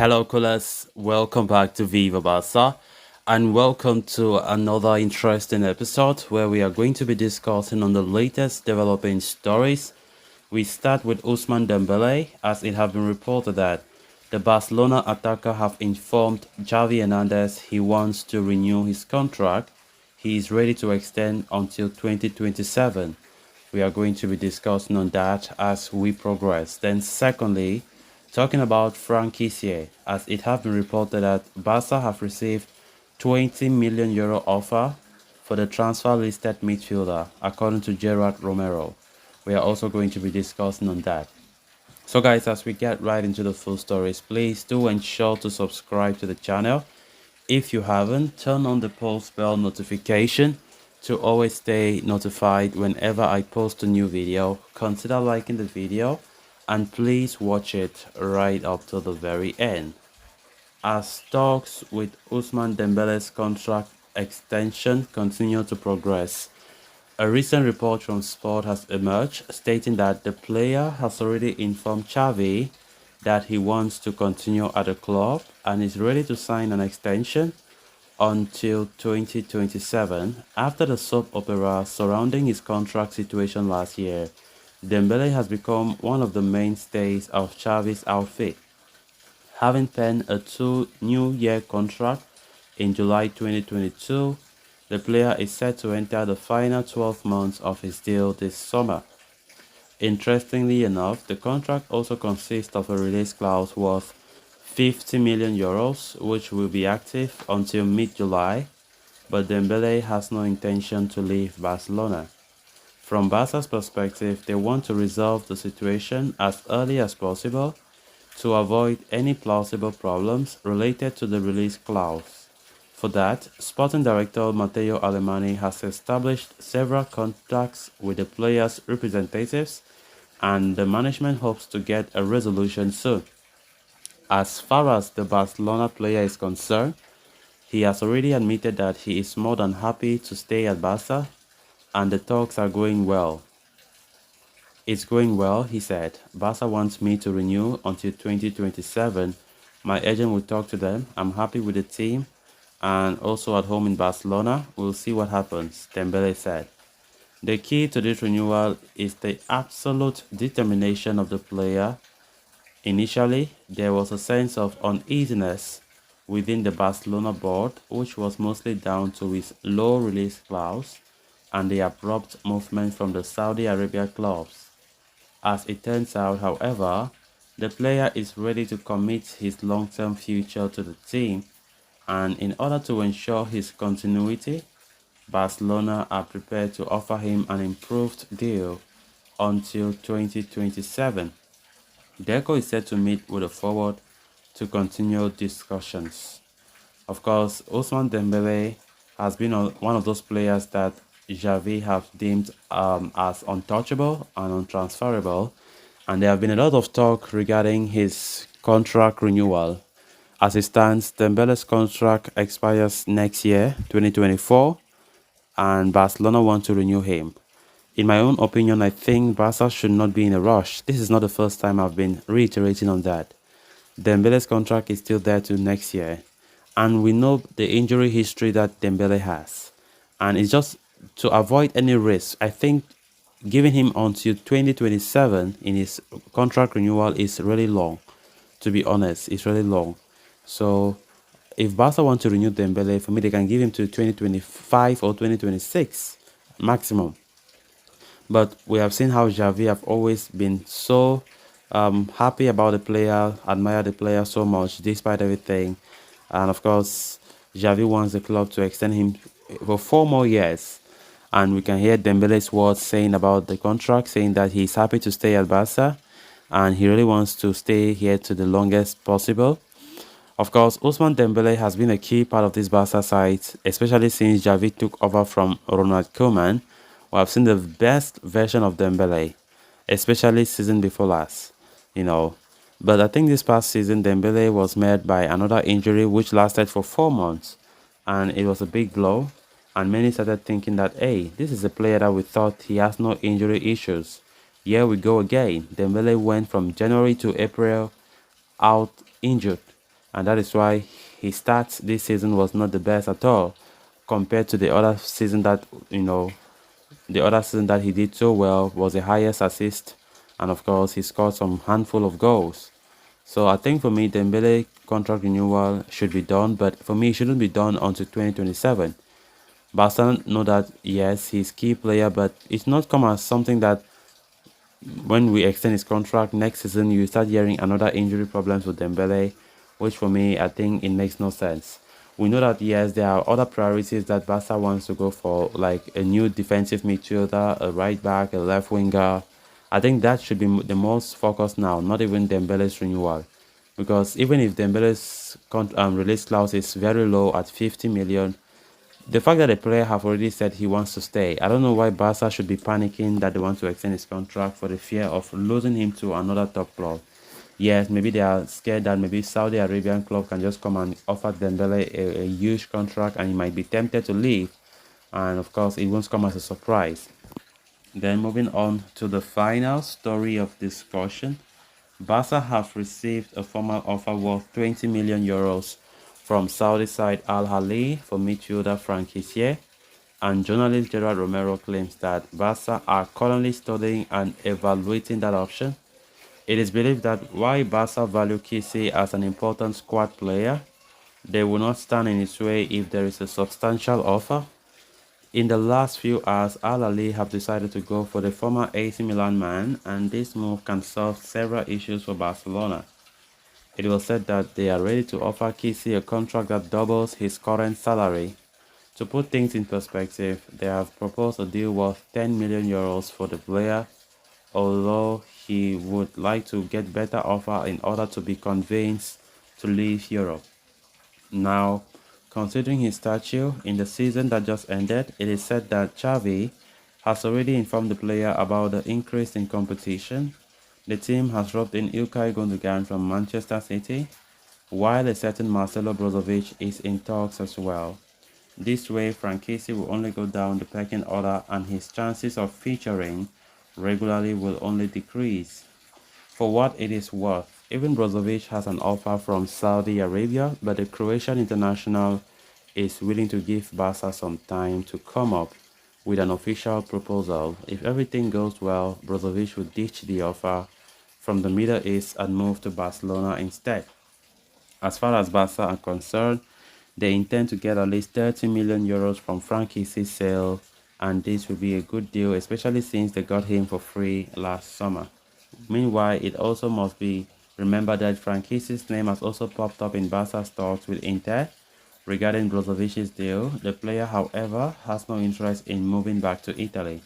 Hello, coolers. Welcome back to Viva Barca, and welcome to another interesting episode where we are going to be discussing on the latest developing stories. We start with Ousmane Dembele, as it has been reported that the Barcelona attacker have informed Xavi Hernandez he wants to renew his contract. He is ready to extend until 2027. We are going to be discussing on that as we progress. Then secondly, talking about Franck Kessie, as it has been reported that Barca have received 20 million euro offer for the transfer listed midfielder, according to Gerard Romero. We are also going to be discussing on that. So guys, as we get right into the full stories, please do ensure to subscribe to the channel. If you haven't, turn on the post bell notification to always stay notified whenever I post a new video. Consider liking the video and please watch it right up to the very end. As talks with Ousmane Dembele's contract extension continue to progress, a recent report from Sport has emerged stating that the player has already informed Xavi that he wants to continue at the club and is ready to sign an extension until 2027. After the soap opera surrounding his contract situation last year, Dembele has become one of the mainstays of Xavi's outfit, having penned a two-year contract in July 2022. The player is set to enter the final 12 months of his deal this summer. Interestingly enough, the contract also consists of a release clause worth 50 million euros, which will be active until mid-July, but Dembele has no intention to leave Barcelona. From Barca's perspective, they want to resolve the situation as early as possible to avoid any plausible problems related to the release clause. For that, Sporting Director Matteo Alemany has established several contacts with the players' representatives, and the management hopes to get a resolution soon. As far as the Barcelona player is concerned, he has already admitted that he is more than happy to stay at Barca and the talks are going well. It's going well, he said. Barca wants me to renew until 2027. My agent will talk to them. I'm happy with the team and also at home in Barcelona. We'll see what happens, Dembele said. The key to this renewal is the absolute determination of the player. Initially, there was a sense of uneasiness within the Barcelona board, which was mostly down to his low release clause and the abrupt movement from the Saudi Arabia clubs. As it turns out, however, the player is ready to commit his long-term future to the team, and in order to ensure his continuity, Barcelona are prepared to offer him an improved deal until 2027. Deco is set to meet with the forward to continue discussions. Of course, Ousmane Dembele has been one of those players that Xavi have deemed as untouchable and untransferable, and there have been a lot of talk regarding his contract renewal. As it stands, Dembele's contract expires next year, 2024, and Barcelona want to renew him. In my own opinion, I think Barca should not be in a rush. This is not the first time I've been reiterating on that. Dembele's contract is still there till next year, and we know the injury history that Dembele has, and it's just to avoid any risk. I think giving him until 2027 in his contract renewal is really long. To be honest, it's really long. So if Barca want to renew Dembele, for me they can give him to 2025 or 2026 maximum. But we have seen how Xavi have always been so happy about the player, admire the player so much despite everything. And of course, Xavi wants the club to extend him for 4 more years. And we can hear Dembele's words saying about the contract, saying that he's happy to stay at Barca and he really wants to stay here to the longest possible. Of course, Ousmane Dembele has been a key part of this Barca side, especially since Xavi took over from Ronald Koeman. We have seen the best version of Dembele, especially season before last, you know. But I think this past season, Dembele was met by another injury which lasted for 4 months, and it was a big blow. And many started thinking that, hey, this is a player that we thought he has no injury issues. Here we go again. Dembele went from January to April out injured. and that is why his stats this season was not the best at all compared to the other season that the other season that he did so well was the highest assist, and of course he scored some handful of goals. So I think for me, Dembele contract renewal should be done, but for me, it shouldn't be done until 2027. Barcelona know that yes, he's key player, but it's not come as something that when we extend his contract next season, you start hearing another injury problems with Dembele, which for me, I think it makes no sense. We know that yes, there are other priorities that Barca wants to go for, like a new defensive midfielder, a right back, a left winger. I think that should be the most focus now, not even Dembele's renewal, because even if Dembele's release clause is very low at 50 million, the fact that the player have already said he wants to stay, I don't know why Barca should be panicking that they want to extend his contract for the fear of losing him to another top club. Yes, maybe they are scared that maybe Saudi Arabian club can just come and offer Dembele a huge contract and he might be tempted to leave. And of course, it won't come as a surprise. Then moving on to the final story of discussion. Barca have received a formal offer worth 20 million euros from Saudi side Al Ahly for midfielder Franck Kessie, and journalist Gerard Romero claims that Barca are currently studying and evaluating that option. It is believed that while Barca value Kessie as an important squad player, they will not stand in its way if there is a substantial offer. In the last few hours, Al Ahly have decided to go for the former AC Milan man, and this move can solve several issues for Barcelona. It was said that they are ready to offer Kessie a contract that doubles his current salary. To put things in perspective, they have proposed a deal worth 10 million euros for the player, although he would like to get better offer in order to be convinced to leave Europe. Now, considering his stature in the season that just ended, it is said that Xavi has already informed the player about the increase in competition. The team has roped in Ilkay Gundogan from Manchester City, while a certain Marcelo Brozovic is in talks as well. This way, Franck Kessie will only go down the pecking order and his chances of featuring regularly will only decrease. For what it is worth, even Brozovic has an offer from Saudi Arabia, but the Croatian international is willing to give Barca some time to come up with an official proposal. If everything goes well, Brozovic will ditch the offer from the Middle East and move to Barcelona instead. As far as Barca are concerned, they intend to get at least 30 million euros from Franck Kessie's sale, and this will be a good deal, especially since they got him for free last summer. Meanwhile, it also must be remembered that Franck Kessie's name has also popped up in Barca's talks with Inter regarding Brozovic's deal. The player, however, has no interest in moving back to Italy.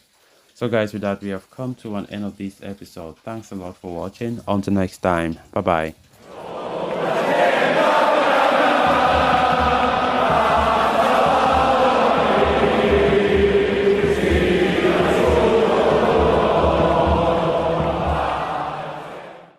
So guys, with that, we have come to an end of this episode. Thanks a lot for watching. Until next time. Bye bye.